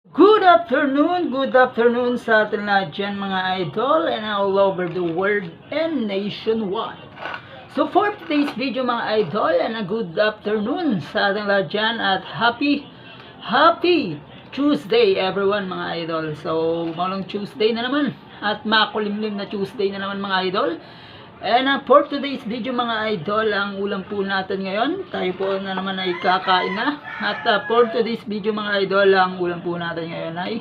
Good afternoon sa atin lahat dyan mga idol and all over the world and nationwide. So for today's video mga idol and a good afternoon sa atin lahat dyan at happy Tuesday everyone mga idol. So malang Tuesday na naman at makulimlim na Tuesday na naman mga idol. And for today's video mga idol, ang ulam po natin ngayon, tayo po na naman ay kakain na. At for today's video mga idol, ang ulam po natin ngayon ay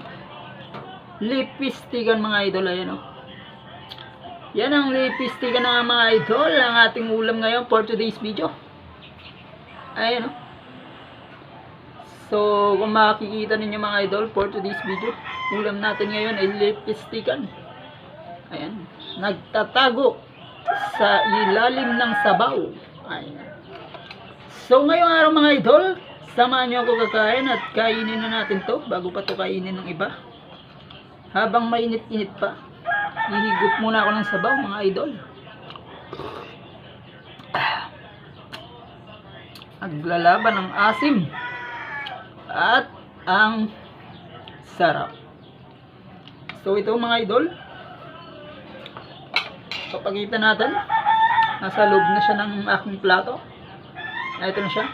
lipistikan mga idol. Ayan o. Yan ang lipistikan ng mga idol, ang ating ulam ngayon for today's video. Ayan o. So kung makikita ninyo mga idol for today's video, ulam natin ngayon ay lipistikan. Ayan, nagtatago sa ilalim ng sabaw. Ayan. So ngayong araw mga idol, samahan nyo ako kakain at kainin na natin to bago pa to kainin ng iba. Habang mainit-init pa, ihigop muna ako ng sabaw mga idol. Naglalaban ang asim at ang sarap. So ito mga idol, papakita natin, nasa loob na siya ng aking plato. Ito na siya.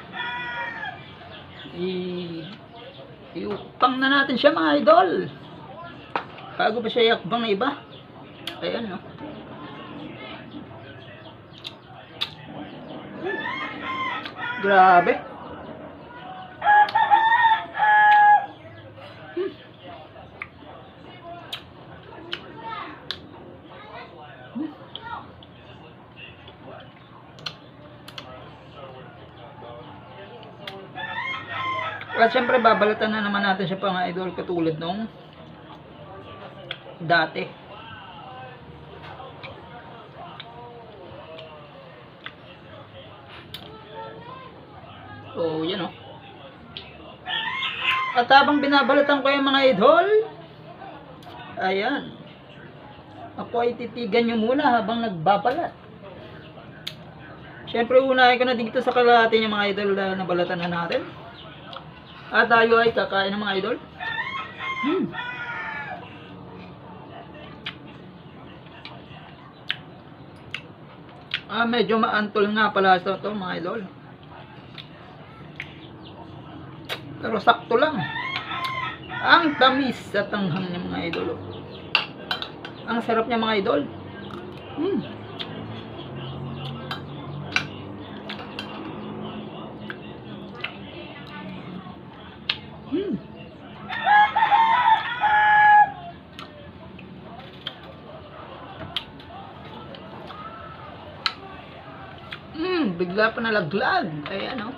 Iupang na natin siya mga idol bago pa siya iakbang na iba. Ayan no. Grabe. At syempre babalatan na naman natin siya mga idol katulad nung dati. Oh, yan o. At habang binabalatan ko yung mga idol, ayan, ako ay titigan nyo muna habang nagbabalat. Syempre unahin ko na dito sa kalahati yung mga idol na nabalatan na natin. At tayo ay kakain ng mga idol. Medyo maantol nga pala ito mga idol. Pero sakto lang. Ang tamis at anghang niya mga idol. Ang sarap niya mga idol. Bigla pa nalaglag. Ayan o.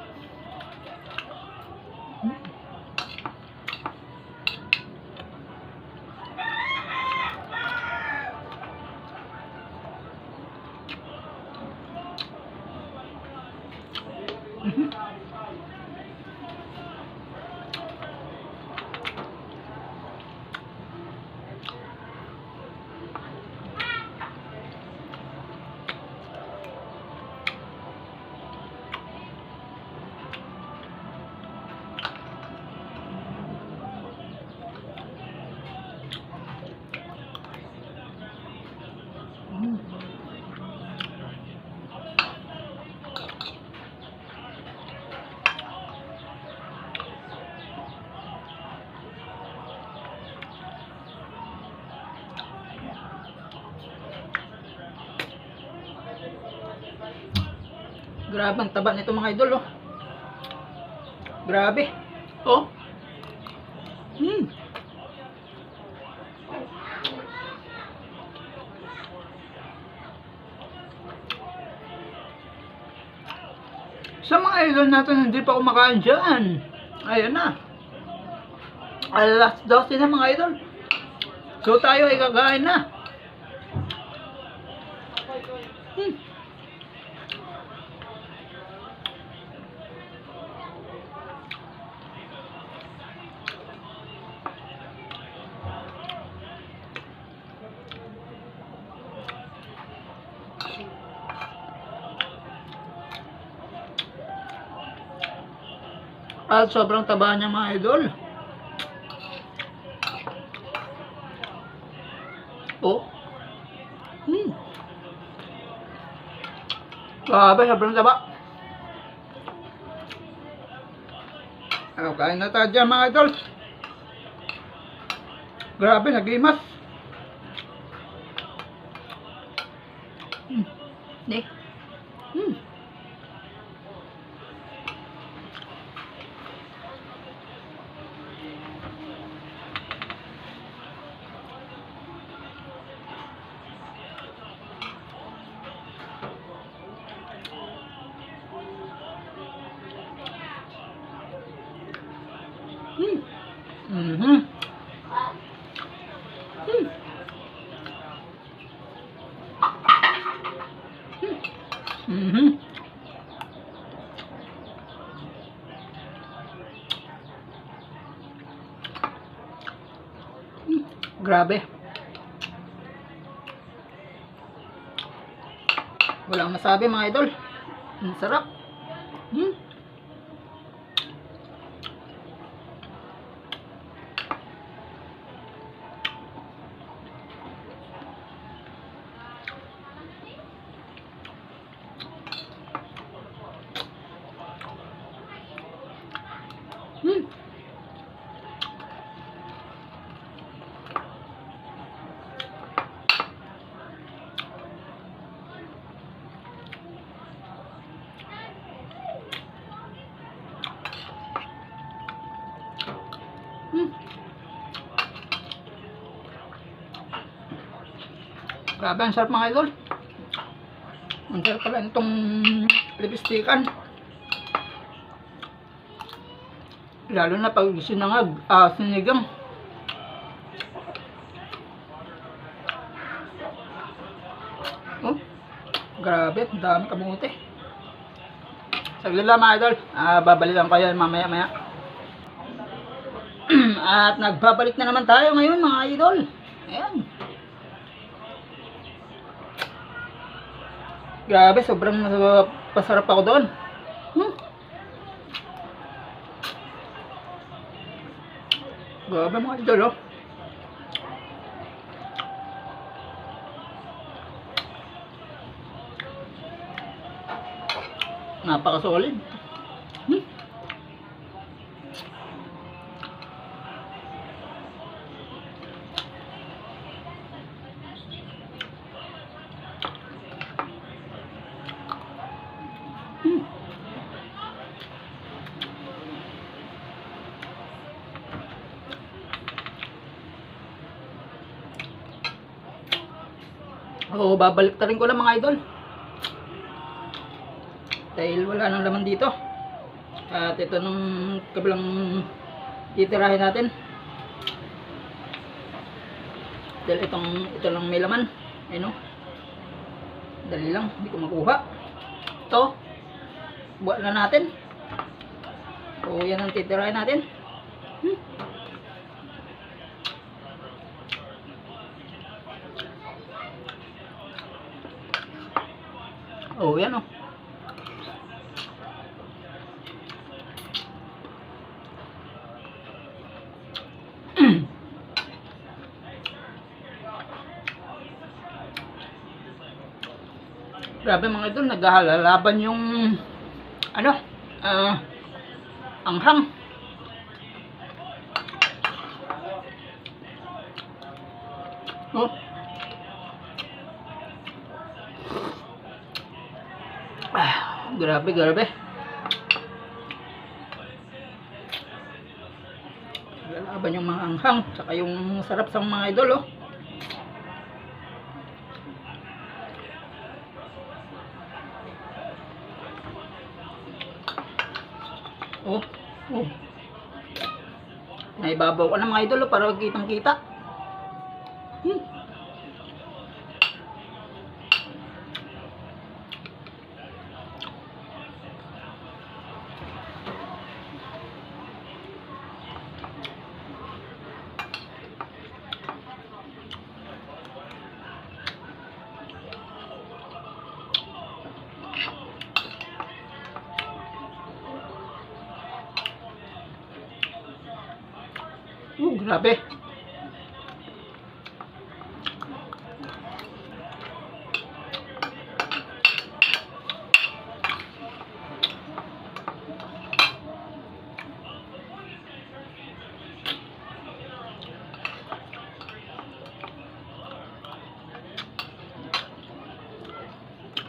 Grabe ang taba nito mga idol oh. Grabe. Oh. Sa mga idol natin hindi pa kumakain dyan, ayan na. Alas 12 na mga idol. So tayo ay kakain na. At sobrang taba niya mga idol. Oh. Hmm. Grabe, sobrang taba. Kain na tayo dyan mga idol. Grabe, naglimas. Ni. Hmm. Hmm. Mhm. Hmm. Mhm. Grabe. Walang masabi mga idol. Ang sarap. Hmm. Hmm. Hmm. Grabe, ang sarap mga idol. Ang sarap pala itong lipstikan. Lalo na pag sinangag, sinigang. Oh, grabe, ang dami kamote. Saglit lang mga idol, babalikan ko yan mamaya maya. At nagbabalik na naman tayo ngayon mga idol. Ayan. Grabe, sobrang pasarap ako doon. Hmm. Grabe mga idol, oh. Napaka-solid. Hmm. Hmm. Oo, babalik ta rin ko lang mga idol. Dahil wala nang laman dito. At ito nung kabilang titirahin natin. Dahil ito lang may laman. Ayun, oh. Dali lang, hindi ko makuha. Ito, buwan na natin. So, yan ang titirahin natin. Hmm. Oh, yan, oh. Grabe mga idol, naghalalaban yung ano, anghang. Oh. Grabe, grabe. Naglalaban yung mga anghang, saka yung sarap sa mga idol, oh. Oh, oh. Naibabaw ko na mga idol, oh, para kitang kita. Hmm. Grabe.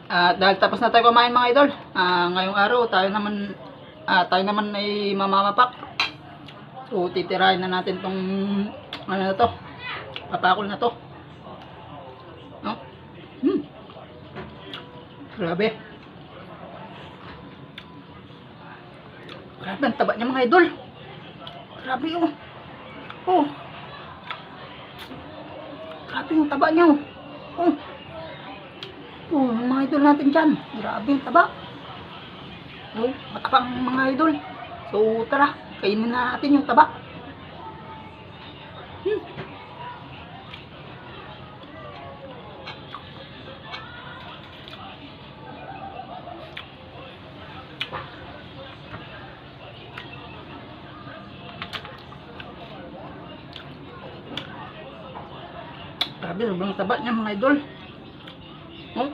At dahil tapos na tayo kumain mga idol, ngayong araw tayo naman ay mamamapak. So titirahin na natin tong ano na to, papakol na to. No? Grabe. Grabe ang taba niya mga idol. Grabe oh. Oh. Grabe yung taba niya oh. Oh. Oh, mga idol natin dyan. Grabe yung taba. Oh, matapang mga idol. So tara, kainin na natin yung taba. Grabe, sobrang taba niya mga idol. Oh.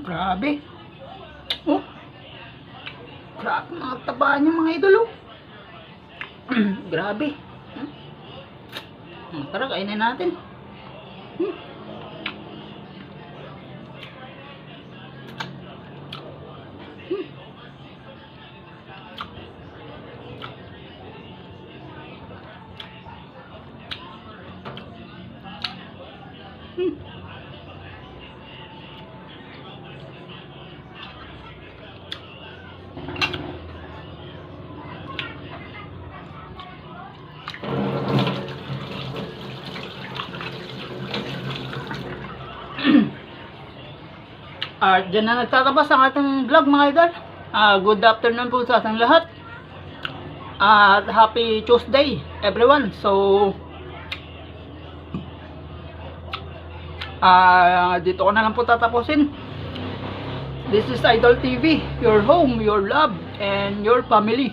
Grabe. Oh. Grabe mga taba niya mga idol oh. Grabe. Tara, kainin natin. Diyan na nagtatapos ang ating vlog mga idol. Good afternoon po sa ating lahat. Happy Tuesday everyone. So dito ko na lang po tatapusin. This is Idol TV, your home, your love, and your family.